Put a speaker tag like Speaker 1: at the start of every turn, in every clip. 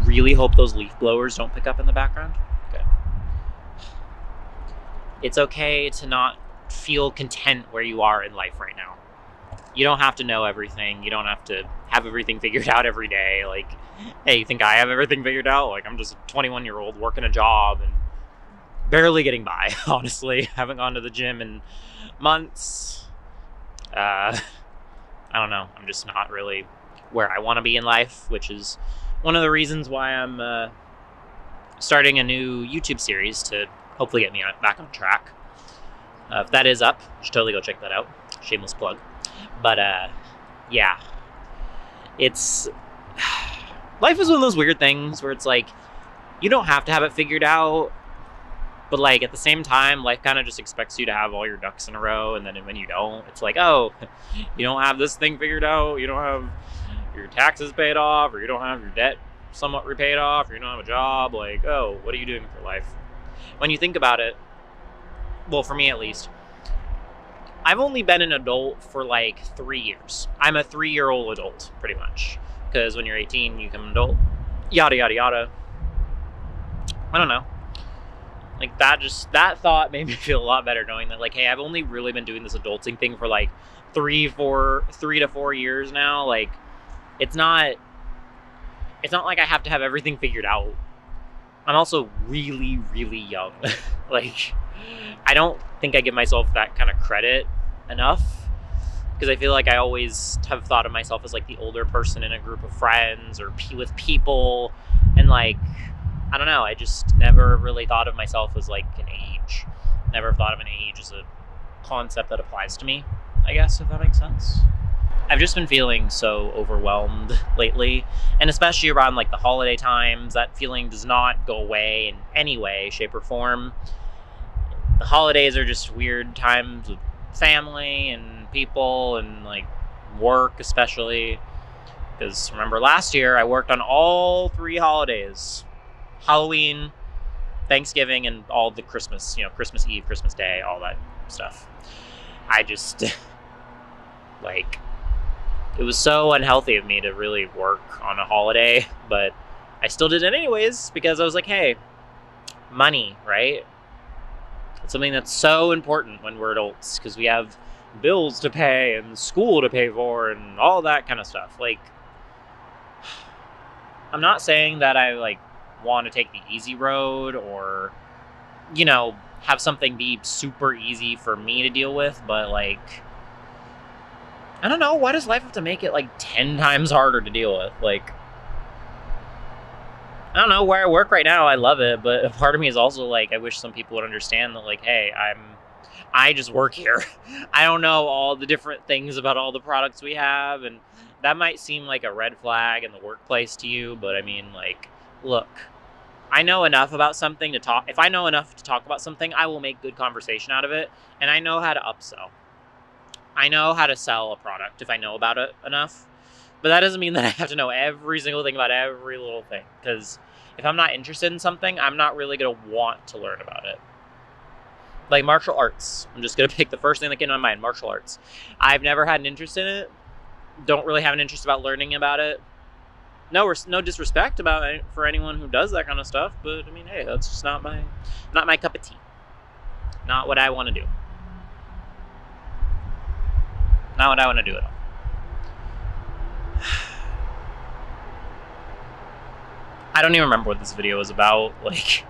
Speaker 1: really hope those leaf blowers don't pick up in the background. Good. It's okay to not feel content where you are in life right now. You don't have to know everything. You don't have to have everything figured out every day. Like, hey, you think I have everything figured out? Like, I'm just a 21-year-old working a job and barely getting by, honestly. Haven't gone to the gym in months. I don't know. I'm just not really where I want to be in life, which is one of the reasons why I'm starting a new YouTube series to hopefully get me back on track. If that is up, you should totally go check that out. Shameless plug. But yeah, it's life is one of those weird things where it's like you don't have to have it figured out, but like at the same time, life kind of just expects you to have all your ducks in a row, and then when you don't, it's like, oh, you don't have this thing figured out, you don't have your taxes paid off, or you don't have your debt somewhat repaid off, or you don't have a job. Like, oh, what are you doing with your life? When you think about it, well, for me at least, I've only been an adult for like 3 years. I'm a 3-year-old adult, pretty much. Because when you're 18, you become an adult. Yada, yada, yada. I don't know. Like, that thought made me feel a lot better knowing that, like, hey, I've only really been doing this adulting thing for like 3 to 4 years now. Like, it's not like I have to have everything figured out. I'm also really, really young. Like, I don't think I give myself that kind of credit enough, because I feel like I always have thought of myself as like the older person in a group of friends or with people, and like, I don't know, I just never really thought of myself as like an age. Never thought of an age as a concept that applies to me, I guess, if that makes sense. I've just been feeling so overwhelmed lately, and especially around like the holiday times. That feeling does not go away in any way, shape, or form. The holidays are just weird times with family and people and like work, especially because remember last year I worked on all 3 holidays: Halloween, Thanksgiving, and all the Christmas, Christmas Eve, Christmas Day, all that stuff. I just like, it was so unhealthy of me to really work on a holiday, but I still did it anyways because I was like, hey, money, right? It's something that's so important when we're adults because we have bills to pay and school to pay for and all that kind of stuff. Like, I'm not saying that I like want to take the easy road or, have something be super easy for me to deal with, but like, I don't know, why does life have to make it like 10 times harder to deal with? Like, I don't know, where I work right now, I love it, but a part of me is also like, I wish some people would understand that, like, hey, I just work here. I don't know all the different things about all the products we have, and that might seem like a red flag in the workplace to you, but I mean, like, look, I know enough about something to talk. If I know enough to talk about something, I will make good conversation out of it, and I know how to upsell. I know how to sell a product if I know about it enough. But that doesn't mean that I have to know every single thing about every little thing. Because if I'm not interested in something, I'm not really going to want to learn about it. Like martial arts. I'm just going to pick the first thing that came to my mind, martial arts. I've never had an interest in it. Don't really have an interest about learning about it. No disrespect for anyone who does that kind of stuff. But, I mean, hey, that's just not my cup of tea. Not what I want to do. Not what I want to do at all. I don't even remember what this video was about. Like,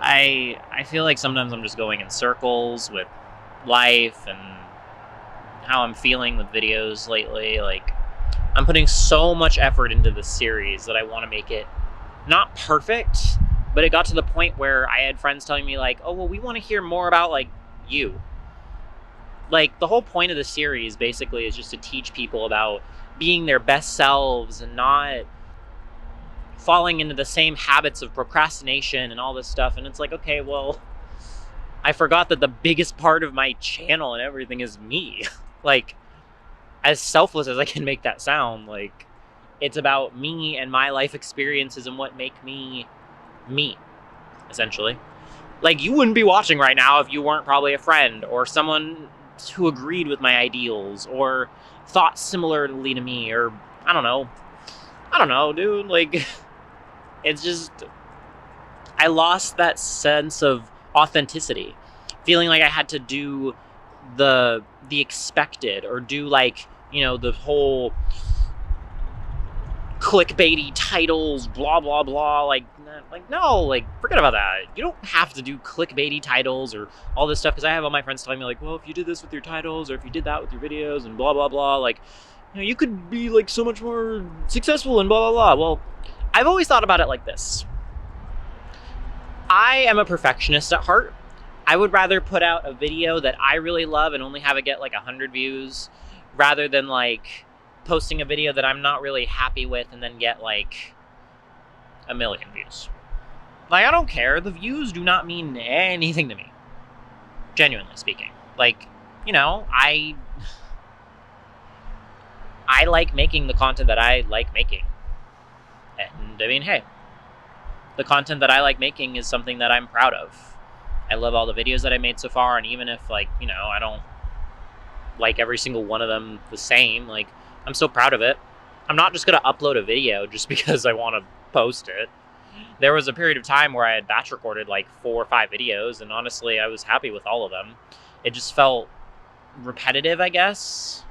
Speaker 1: I feel like sometimes I'm just going in circles with life and how I'm feeling with videos lately. Like, I'm putting so much effort into this series that I want to make it not perfect, but it got to the point where I had friends telling me like, oh, well, we want to hear more about like you. Like, the whole point of the series basically is just to teach people about being their best selves and not falling into the same habits of procrastination and all this stuff. And it's like, okay, well, I forgot that the biggest part of my channel and everything is me. Like, as selfless as I can make that sound, like, it's about me and my life experiences and what make me, essentially. Like, you wouldn't be watching right now if you weren't probably a friend or someone who agreed with my ideals or thought similarly to me, or I don't know, dude. Like, It's just, I lost that sense of authenticity, feeling like I had to do the expected, or do like, the whole clickbaity titles, blah blah blah. Like no, like forget about that. You don't have to do clickbaity titles or all this stuff, because I have all my friends telling me like, well, if you did this with your titles, or if you did that with your videos, and blah blah blah, like, you could be like so much more successful and blah blah blah. Well, I've always thought about it like this. I am a perfectionist at heart. I would rather put out a video that I really love and only have it get like 100 views, rather than like posting a video that I'm not really happy with and then get like 1 million views. Like, I don't care. The views do not mean anything to me. Genuinely speaking. Like, I like making the content that I like making. And I mean, hey, the content that I like making is something that I'm proud of. I love all the videos that I made so far, and even if like, I don't like every single one of them the same, like, I'm so proud of it. I'm not just gonna upload a video just because I want to post it. There was a period of time where I had batch recorded like 4 or 5 videos, and honestly, I was happy with all of them. It just felt repetitive, I guess,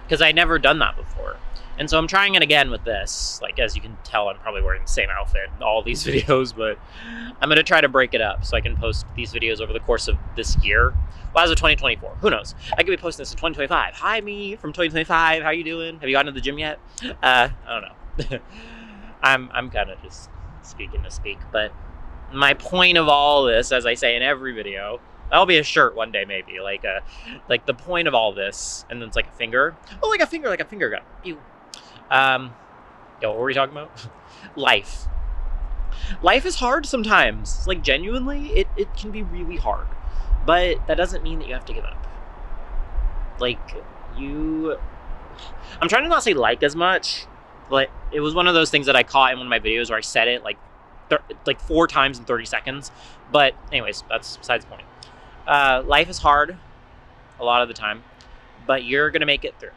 Speaker 1: because I'd never done that before. And so I'm trying it again with this. Like, as you can tell, I'm probably wearing the same outfit in all these videos, but I'm going to try to break it up so I can post these videos over the course of this year. Well, as of 2024, who knows? I could be posting this in 2025. Hi, me from 2025. How you doing? Have you gotten to the gym yet? I don't know. I'm kind of just speaking to speak, but my point of all this, as I say in every video, that'll be a shirt one day, maybe, like the point of all this, and then it's like a finger. Oh, like a finger gun. Ew. What were we talking about? Life is hard sometimes. Like, genuinely, it can be really hard, but that doesn't mean that you have to give up. Like, I'm trying to not say like as much, but it was one of those things that I caught in one of my videos where I said it like 4 times in 30 seconds. But anyways, that's besides the point. Life is hard a lot of the time, but you're gonna make it through.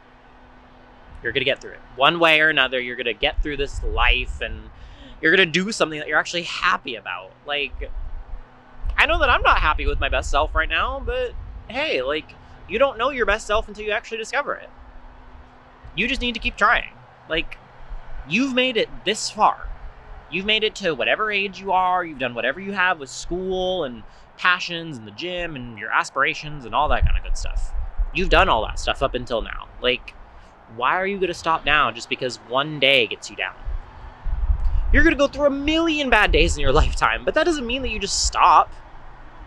Speaker 1: You're going to get through it. One way or another, you're going to get through this life, and you're going to do something that you're actually happy about. Like, I know that I'm not happy with my best self right now, but hey, like, you don't know your best self until you actually discover it. You just need to keep trying. Like, you've made it this far. You've made it to whatever age you are. You've done whatever you have with school and passions and the gym and your aspirations and all that kind of good stuff. You've done all that stuff up until now. Like, why are you going to stop now just because one day gets you down? You're going to go through 1 million bad days in your lifetime, but that doesn't mean that you just stop.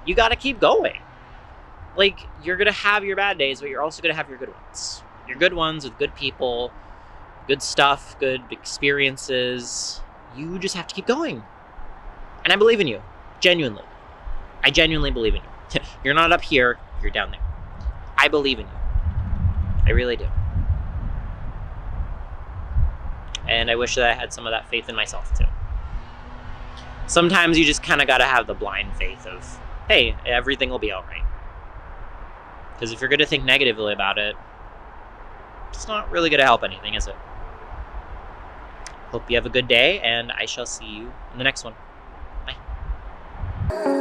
Speaker 1: You got to keep going. Like, you're going to have your bad days, but you're also going to have your good ones. Your good ones with good people, good stuff, good experiences. You just have to keep going. And I believe in you. Genuinely. I genuinely believe in you. You're not up here, you're down there. I believe in you. I really do. And I wish that I had some of that faith in myself too. Sometimes you just kind of got to have the blind faith of, hey, everything will be all right. Because if you're going to think negatively about it, it's not really going to help anything, is it? Hope you have a good day, and I shall see you in the next one. Bye.